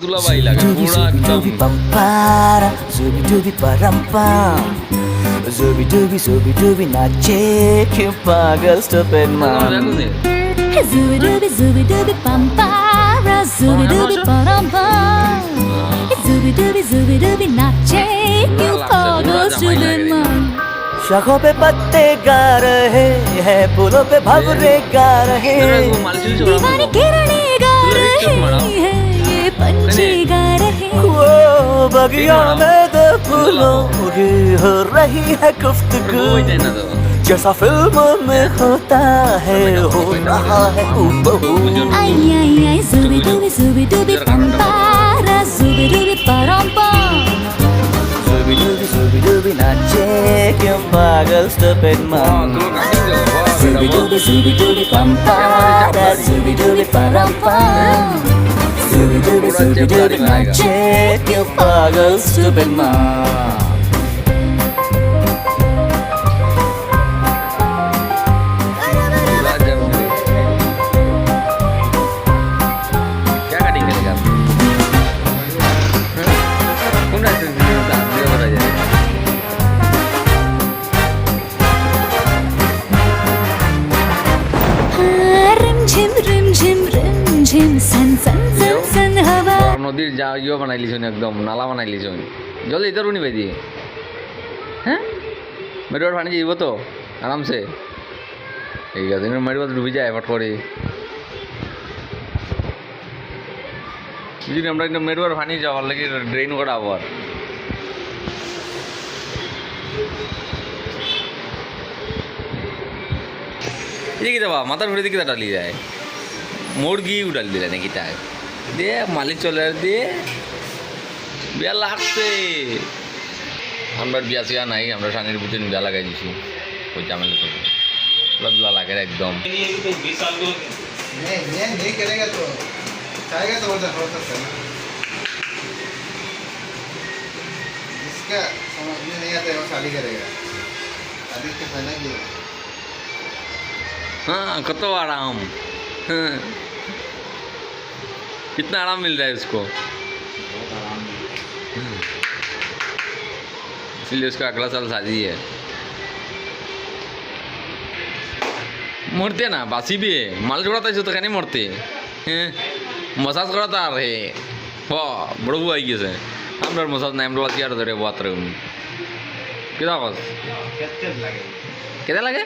দুলাভাই লাগে পুরো একদম pampara, zubi dubi parampam. Zubi dubi nache, que pagal stupid man. Zubi dubi pampara, zubi dubi parampam. Zubi dubi nache, you pago stupid man. शाखों पे पत्ते गा रहे हैं, फूलों पे भंवरे गा रहे हैं। दीवानी किरणें गा रही है, ये पंछी गा रहे हैं। वो बगिया में दो फूलों की हो रही है गुफ्तगू, जैसा फिल्म में होता है हो रहा है हूबहू। आई आई आई zubi dubi pampara, zubi dubi parampam. Zubi dubi nache, क्यों पागल stupid man. Zubi dubi pampara, zubi dubi parampam. Zubi dubi nache, क्यों पागल stupid man. क्या कटिंग करेगा कौन ऐसे बता जाए rim झिम सन सन सन सन हवा। নদীর যা ইয়ে বানাই লিছুন একদম নালা বানাই লিছুন জল ইধর উনি ভাই হ্যাঁ মেরুয়ার পানি যাইব তো আরামসে ঠিক আছে মেরুয়া ডুবে যায় ফট করে বুঝলি আমরা একদম মেরুয়ার পানি যাওয়ার লাগে ড্রেন করা আবার এদিকে দেবা মাথার ঘুরে দিকে ডালি যায় মুরগি উঠাল দিলে নাকি তাই দিয়ে মালিক চলে দিয়ে বিয়া লাগছে আমরা বিয়া সিয়া নাই আমরা সানের ভিতরে বিয়া লাগাই দিছি ওই জামেলা থেকে বদলা লাগে একদম नहीं करेगा तो चाहेगा तो बोलता हो सकता है ना जिसका समझ में नहीं आता है वो शादी करेगा शादी के पहले की हाँ कत आराम हाँ। कितना आराम मिल रहा है उसको इसलिए उसका अगला साल शादी है मरते ना बासी भी है माल छोड़ाता है तो कहने मरते मसाज कराता आ रहे वाह बड़ो आई गए हम मसाज नहीं हम बात यार धरे बात रहे कितना बस कहते लगे कितना लगे